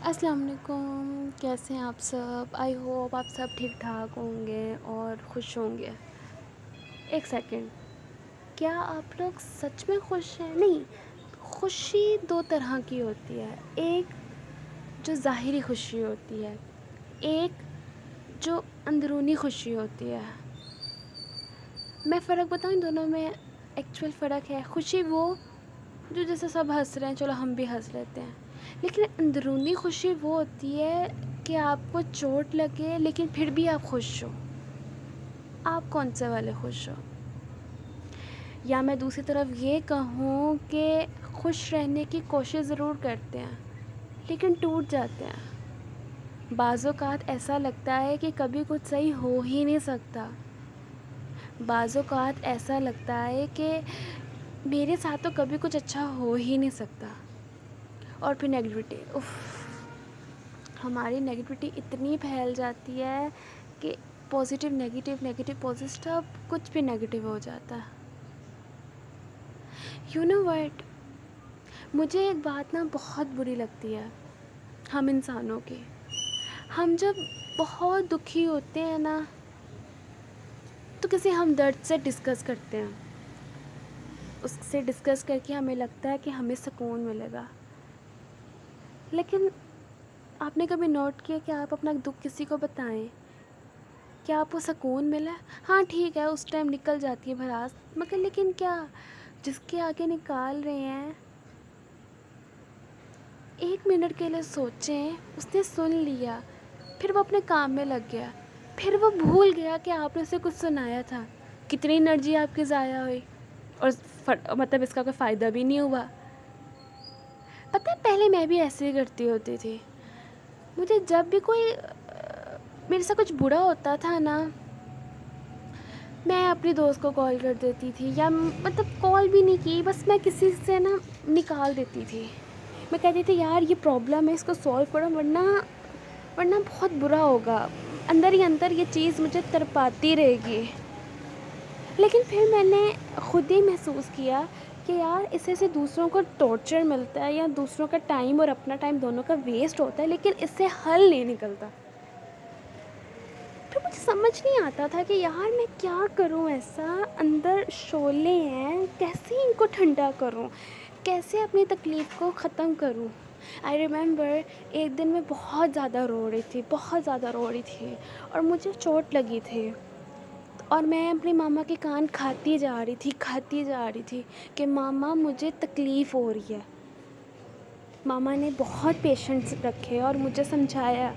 السلام علیکم، کیسے ہیں آپ سب؟ آئی ہوپ آپ سب ٹھیک ٹھاک ہوں گے اور خوش ہوں گے۔ ایک سیکنڈ، کیا آپ لوگ سچ میں خوش ہیں؟ نہیں، خوشی دو طرح کی ہوتی ہے، ایک جو ظاہری خوشی ہوتی ہے، ایک جو اندرونی خوشی ہوتی ہے۔ میں فرق بتاؤں ان دونوں میں؟ ایکچوئل فرق ہے، خوشی وہ جو جیسے سب ہنس رہے ہیں چلو ہم بھی ہنس لیتے ہیں، لیکن اندرونی خوشی وہ ہوتی ہے کہ آپ کو چوٹ لگے لیکن پھر بھی آپ خوش ہو۔ آپ کون سے والے خوش ہو؟ یا میں دوسری طرف یہ کہوں کہ خوش رہنے کی کوشش ضرور کرتے ہیں لیکن ٹوٹ جاتے ہیں۔ بعض اوقات ایسا لگتا ہے کہ کبھی کچھ صحیح ہو ہی نہیں سکتا، بعض اوقات ایسا لگتا ہے کہ میرے ساتھ تو کبھی کچھ اچھا ہو ہی نہیں سکتا۔ اور پھر نیگیٹیوٹی، ہماری نیگیٹیوٹی اتنی پھیل جاتی ہے کہ پازیٹیو نیگیٹیو، نیگیٹیو پازیٹیو، کچھ بھی نیگیٹیو ہو جاتا ہے۔ یو نو وٹ، مجھے ایک بات نا بہت بری لگتی ہے ہم انسانوں کی۔ ہم جب بہت دکھی ہوتے ہیں نا تو کسی ہمدرد سے ڈسکس کرتے ہیں، اس سے ڈسکس کر کے ہمیں لگتا ہے کہ ہمیں سکون ملے گا، لیکن آپ نے کبھی نوٹ کیا کہ آپ اپنا دکھ کسی کو بتائیں، کیا آپ کو سکون ملا؟ ہاں ٹھیک ہے، اس ٹائم نکل جاتی ہے بھڑاس، مگر لیکن کیا جس کے آگے نکال رہے ہیں ایک منٹ کے لیے سوچیں، اس نے سن لیا، پھر وہ اپنے کام میں لگ گیا، پھر وہ بھول گیا کہ آپ نے اسے کچھ سنایا تھا، کتنی انرجی آپ کی ضائع ہوئی، اور مطلب اس کا کوئی فائدہ بھی نہیں ہوا۔ پتہ ہے پہلے میں بھی ایسے ہی کرتی ہوتی تھی، مجھے جب بھی کوئی میرے سے کچھ برا ہوتا تھا نا، میں اپنی دوست کو کال کر دیتی تھی، یا مطلب کال بھی نہیں کی، بس میں کسی سے نا نکال دیتی تھی، میں کہتی تھی یار یہ پرابلم ہے، اس کو سولو کرو ورنہ بہت برا ہوگا، اندر ہی اندر یہ چیز مجھے تڑپاتی رہے گی۔ لیکن پھر میں نے خود ہی محسوس کیا کہ یار اس سے دوسروں کو ٹارچر ملتا ہے، یا دوسروں کا ٹائم اور اپنا ٹائم دونوں کا ویسٹ ہوتا ہے، لیکن اس سے حل نہیں نکلتا۔ پھر مجھے سمجھ نہیں آتا تھا کہ یار میں کیا کروں، ایسا اندر شعلے ہیں، کیسے ان کو ٹھنڈا کروں، کیسے اپنی تکلیف کو ختم کروں۔ آئی ریممبر ایک دن میں بہت زیادہ رو رہی تھی اور مجھے چوٹ لگی تھی، اور میں اپنی ماما کے کان کھاتی جا رہی تھی کہ ماما مجھے تکلیف ہو رہی ہے۔ ماما نے بہت پیشنس رکھے اور مجھے سمجھایا،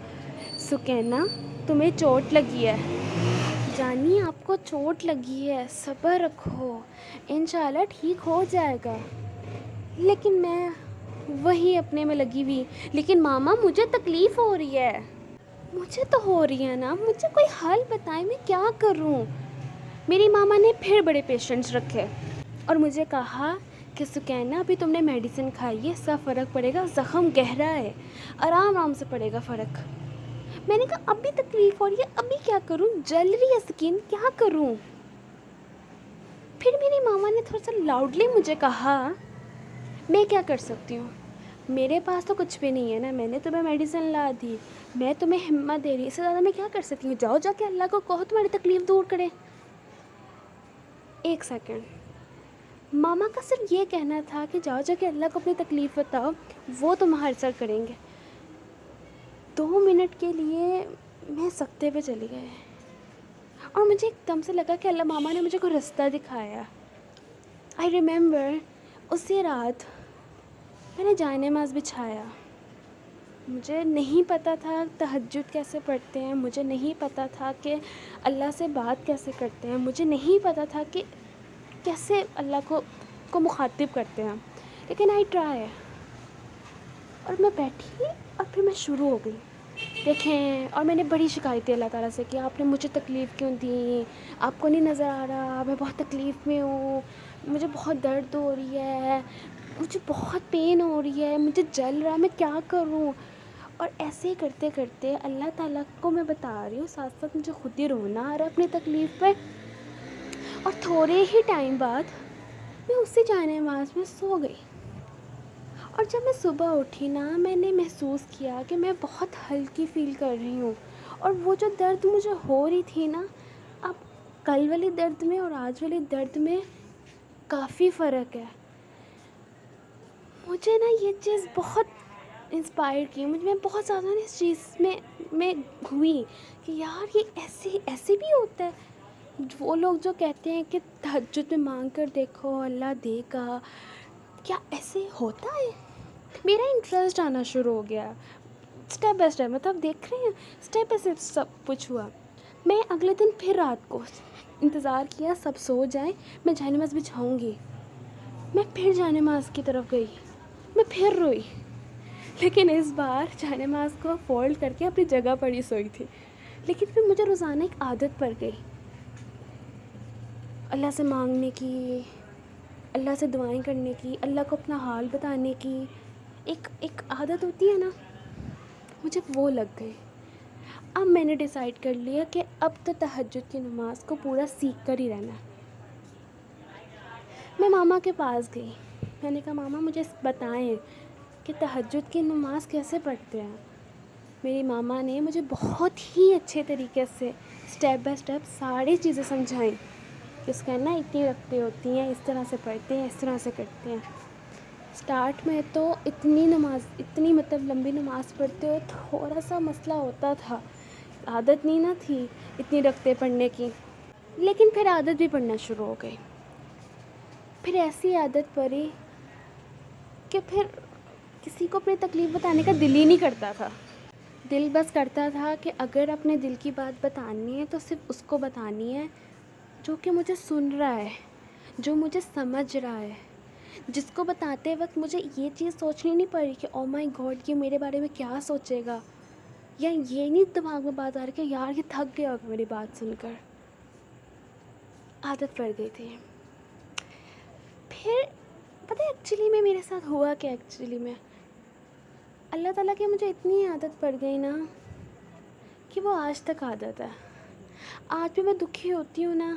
سکینہ تمہیں چوٹ لگی ہے، جانی آپ کو چوٹ لگی ہے، صبر رکھو، انشاءاللہ ٹھیک ہو جائے گا۔ لیکن میں وہی اپنے میں لگی ہوئی، لیکن ماما مجھے تکلیف ہو رہی ہے، مجھے تو ہو رہی ہے نا، مجھے کوئی حل بتائیں، میں کیا کروں؟ میری ماما نے پھر بڑے پیشنس رکھے اور مجھے کہا کہ سکینہ ابھی تم نے میڈیسن کھائی ہے، سب فرق پڑے گا، زخم گہرا ہے، آرام سے پڑے گا فرق۔ میں نے کہا ابھی تکلیف ہو رہی ہے، ابھی کیا کروں، جل رہی ہے سکین، کیا کروں؟ پھر میری ماما نے تھوڑا سا لاؤڈلی مجھے کہا، میں کیا کر سکتی ہوں، میرے پاس تو کچھ بھی نہیں ہے نا، میں نے تمہیں میڈیسن لا دی، میں تمہیں ہمت دے رہی، اس سے زیادہ میں کیا کر سکتی ہوں، جاؤ جا کے اللہ کو کہو تمہاری تکلیف دور کرے۔ ایک سیکنڈ، ماما کا صرف یہ کہنا تھا کہ جاؤ جا کے اللہ کو اپنی تکلیف بتاؤ، وہ تمہارا سر کریں گے۔ 2 منٹ کے لیے میں سکتے پہ چلی گئی، اور مجھے ایک دم سے لگا کہ اللہ ماما نے مجھے کوئی رستہ دکھایا۔ آئی ریممبر اسی رات میں نے جائے نماز بچھایا، مجھے نہیں پتہ تھا تہجد کیسے پڑھتے ہیں، مجھے نہیں پتہ تھا کہ اللہ سے بات کیسے کرتے ہیں، مجھے نہیں پتہ تھا کہ کیسے اللہ کو مخاطب کرتے ہیں، لیکن آئی ٹرائی، اور میں بیٹھی اور پھر میں شروع ہو گئی۔ دیکھیں، اور میں نے بڑی شکایتیں اللہ تعالیٰ سے کہ آپ نے مجھے تکلیف کیوں دی، آپ کو نہیں نظر آ رہا میں بہت تکلیف میں ہوں، مجھے بہت درد ہو رہی ہے، مجھے بہت پین ہو رہی ہے، مجھے جل رہا ہے، میں کیا کروں؟ اور ایسے ہی کرتے کرتے اللہ تعالیٰ کو میں بتا رہی ہوں، ساتھ ساتھ مجھے خود ہی رونا آ رہا ہے اپنی تکلیف پہ، اور تھوڑے ہی ٹائم بعد میں اسی جائے نماز میں سو گئی، اور جب میں صبح اٹھی نا، میں نے محسوس کیا کہ میں بہت ہلکی فیل کر رہی ہوں، اور وہ جو درد مجھے ہو رہی تھی نا، اب کل والی درد میں اور آج والی درد میں کافی فرق ہے. مجھے نا یہ چیز بہت انسپائر کی، میں بہت زیادہ نا اس چیز میں ہوئی کہ یار یہ ایسے بھی ہوتا ہے. وہ لوگ جو کہتے ہیں کہ تہجد میں مانگ کر دیکھو اللہ دے گا، کیا ایسے ہوتا ہے؟ میرا انٹرسٹ آنا شروع ہو گیا اسٹیپ بائی اسٹیپ. مطلب دیکھ رہے ہیں اسٹیپ بائی اسٹیپ سب کچھ ہوا. میں اگلے دن پھر رات کو انتظار کیا سب سو جائیں، میں جائے نماز بچھاؤں گی. میں پھر جائے نماز کی طرف گئی، میں پھر روئی، لیکن اس بار جائے نماز کو فولڈ کر کے اپنی جگہ پر ہی سوئی تھی. لیکن پھر مجھے روزانہ ایک عادت پڑ گئی اللہ سے مانگنے کی، اللہ سے دعائیں کرنے کی، اللہ کو اپنا حال بتانے کی. ایک عادت ہوتی ہے نا، مجھے وہ لگ گئی. اب میں نے ڈیسائیڈ کر لیا کہ اب تو تہجد کی نماز کو پورا سیکھ کر ہی رہنا ہے. میں ماما کے پاس گئی، میں نے کہا ماما مجھے بتائیں کہ تہجد کی نماز کیسے پڑھتے ہیں. میری ماما نے مجھے بہت ہی اچھے طریقے سے اسٹیپ بائی اسٹیپ ساری چیزیں سمجھائیں کہ اس کا نا اتنی رکھتے ہوتی ہیں، اس طرح سے پڑھتے ہیں، اس طرح سے کرتے ہیں. اسٹارٹ میں تو اتنی مطلب لمبی نماز پڑھتے ہوئے تھوڑا سا مسئلہ ہوتا تھا، عادت نہیں نہ تھی اتنی رکھتے پڑھنے کی. لیکن پھر عادت بھی پڑھنا شروع ہو گئی. پھر ایسی عادت پڑی کہ پھر کسی کو اپنی تکلیف بتانے کا دل ہی نہیں کرتا تھا. دل بس کرتا تھا کہ اگر اپنے دل کی بات بتانی ہے تو صرف اس کو بتانی ہے جو کہ مجھے سن رہا ہے، جو مجھے سمجھ رہا ہے. جس کو بتاتے وقت مجھے یہ چیز سوچنی نہیں پڑی کہ او مائی گاڈ یہ میرے بارے میں کیا سوچے گا، یا یہ نہیں دماغ میں بات آ رہی کہ یار یہ تھک گیا ہوگا میری بات سن کر. عادت پڑ گئی تھی. پھر پتہ ہے ایکچولی میں میرے ساتھ ہوا کیا، ایکچولی میں اللہ تعالیٰ کی مجھے اتنی عادت پڑ گئی نا کہ وہ آج تک عادت ہے. آج بھی میں دکھی ہوتی ہوں نا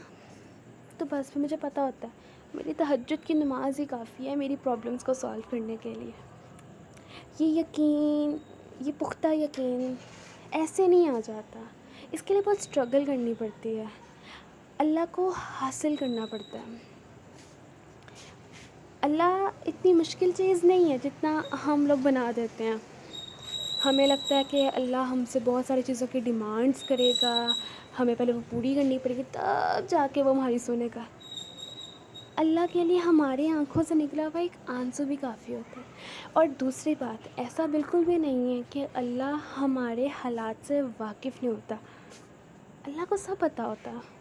تو بس پھر مجھے پتہ ہوتا ہے میری تہجد کی نماز ہی کافی ہے میری پرابلمس کو سالو کرنے کے لیے. یہ یقین، یہ پختہ یقین ایسے نہیں آ جاتا، اس کے لیے بہت اسٹرگل کرنی پڑتی ہے، اللہ کو حاصل کرنا پڑتا ہے. اللہ اتنی مشکل چیز نہیں ہے جتنا ہم لوگ بنا دیتے ہیں. ہمیں لگتا ہے کہ اللہ ہم سے بہت ساری چیزوں کی ڈیمانڈس کرے گا، ہمیں پہلے وہ پوری کرنی پڑے گی تب جا کے وہ ہماری سنے گا. اللہ کے لیے ہماری آنکھوں سے نکلا ہوا ایک آنسو بھی کافی ہوتا ہے. اور دوسری بات، ایسا بالکل بھی نہیں ہے کہ اللہ ہمارے حالات سے واقف نہیں ہوتا. اللہ کو سب پتہ ہوتا ہے،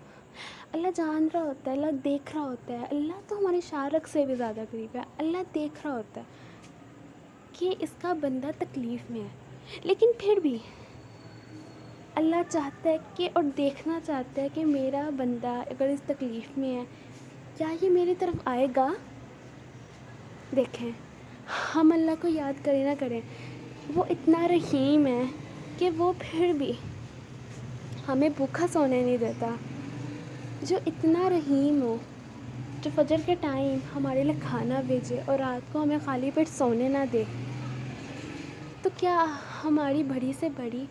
اللہ جان رہا ہوتا ہے، اللہ دیکھ رہا ہوتا ہے. اللہ تو ہماری شارک سے بھی زیادہ قریب ہے. اللہ دیکھ رہا ہوتا ہے کہ اس کا بندہ تکلیف میں ہے، لیکن پھر بھی اللہ چاہتا ہے کہ اور دیکھنا چاہتا ہے کہ میرا بندہ اگر اس تکلیف میں ہے کیا یہ میری طرف آئے گا. دیکھیں ہم اللہ کو یاد کریں نہ کریں، وہ اتنا رحیم ہے کہ وہ پھر بھی ہمیں بھوکا سونے نہیں دیتا. جو اتنا رحیم ہو، جو فجر کے ٹائم ہمارے لیے کھانا بھیجے اور رات کو ہمیں خالی پیٹ سونے نہ دے، تو کیا ہماری بڑی سے بڑی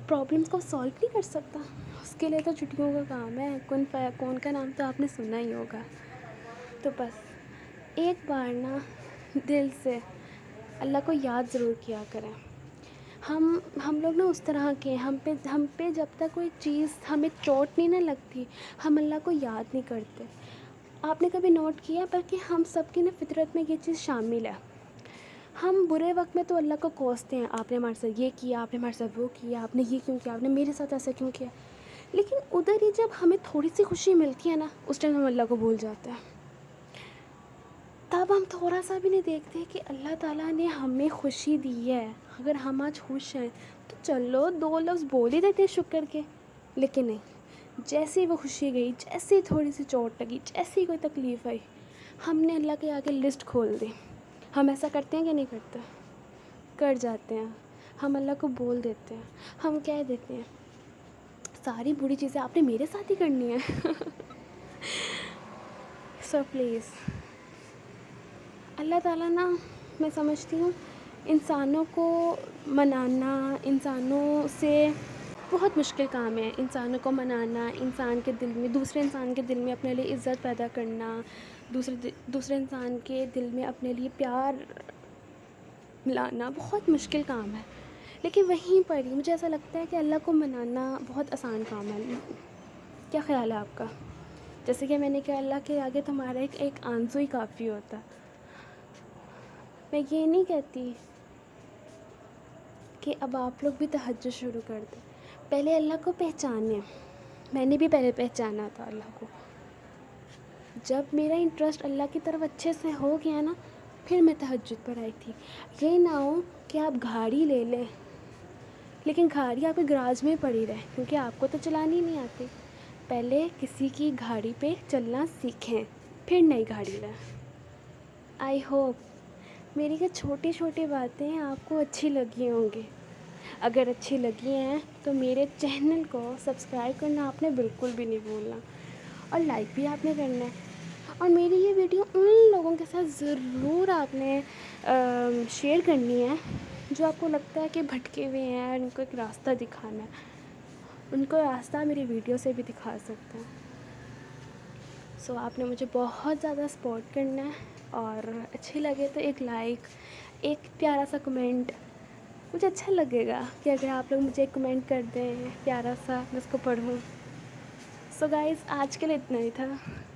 پرابلمس کو سالو نہیں کر سکتا؟ اس کے لیے تو چھٹیوں کا کام ہے. کن فیکون کا نام تو آپ نے سنا ہی ہوگا. تو بس ایک بار نا دل سے اللہ کو یاد ضرور کیا کریں. ہم لوگ نا اس طرح کے ہم پہ جب تک کوئی چیز ہمیں چوٹ نہیں نہ لگتی ہم اللہ کو یاد نہیں کرتے. آپ نے کبھی نوٹ کیا بلکہ ہم سب کی نا فطرت میں یہ چیز شامل ہے. ہم برے وقت میں تو اللہ کو کوستے ہیں، آپ نے ہمارے ساتھ یہ کیا، آپ نے ہمارے ساتھ وہ کیا، آپ نے یہ کیوں کیا، آپ نے میرے ساتھ ایسا کیوں کیا. لیکن ادھر ہی جب ہمیں تھوڑی سی خوشی ملتی ہے نا اس ٹائم ہم اللہ کو بھول جاتے ہیں. تب ہم تھوڑا سا بھی نہیں دیکھتے کہ اللہ تعالیٰ نے ہمیں خوشی دی ہے، اگر ہم آج خوش ہیں تو چلو 2 لفظ بول ہی دیتے شکر کے. لیکن نہیں، جیسے ہی وہ خوشی گئی، جیسے ہی تھوڑی سی چوٹ لگی، جیسے ہی کوئی تکلیف آئی، ہم نے اللہ کے آگے لسٹ کھول دی. ہم ایسا کرتے ہیں کہ نہیں کرتے؟ کر جاتے ہیں. ہم اللہ کو بول دیتے ہیں، ہم کہہ دیتے ہیں ساری بری چیزیں آپ نے میرے ساتھ ہی کرنی ہے. سو پلیز اللہ تعالیٰ نا میں سمجھتی ہوں انسانوں کو منانا انسانوں سے بہت مشکل کام ہے. انسانوں کو منانا، انسان کے دل میں، دوسرے انسان کے دل میں اپنے لیے عزت پیدا کرنا، دوسرے انسان کے دل میں اپنے لیے پیار لانا بہت مشکل کام ہے. لیکن وہیں پر ہی مجھے ایسا لگتا ہے کہ اللہ کو منانا بہت آسان کام ہے. کیا خیال ہے آپ کا؟ جیسے کہ میں نے کہا، اللہ کے آگے تمہارا ایک آنسو ہی کافی ہوتا. میں یہ نہیں کہتی کہ اب آپ لوگ بھی تہجد شروع کر دیں. پہلے اللہ کو پہچانیں. میں نے بھی پہلے پہچانا تھا اللہ کو. جب میرا انٹرسٹ اللہ کی طرف اچھے سے ہو گیا نا، پھر میں تہجد پر آئی تھی. یہ نہ ہو کہ آپ گاڑی لے لیں لیکن گاڑی آپ کے گراج میں پڑی رہے، کیونکہ آپ کو تو چلانی نہیں آتی. پہلے کسی کی گاڑی پہ چلنا سیکھیں، پھر نئی گاڑی لیں. آئی ہوپ میری یہ چھوٹی چھوٹی باتیں آپ کو اچھی لگی ہوں گی. اگر اچھی لگی ہیں تو میرے چینل کو سبسکرائب کرنا آپ نے بالکل بھی نہیں بھولنا، اور لائک بھی آپ نے کرنا ہے. اور میری یہ ویڈیو ان لوگوں کے ساتھ ضرور آپ نے شیئر کرنی ہے جو آپ کو لگتا ہے کہ بھٹکے ہوئے ہیں اور ان کو ایک راستہ دکھانا ہے. ان کو راستہ میری ویڈیو سے بھی دکھا سکتے ہیں. سو آپ نے مجھے بہت زیادہ سپورٹ کرنا ہے، اور اچھی لگے تو ایک لائک، ایک پیارا سا کمنٹ. مجھے اچھا لگے گا کہ اگر آپ لوگ مجھے ایک کمنٹ کر دیں پیارا سا، میں اس کو پڑھوں. سو گائز، آج کے لیے اتنا ہی تھا.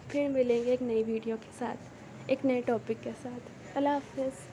پھر ملیں گے ایک نئی ویڈیو کے ساتھ، ایک نئے ٹاپک کے ساتھ. اللہ حافظ.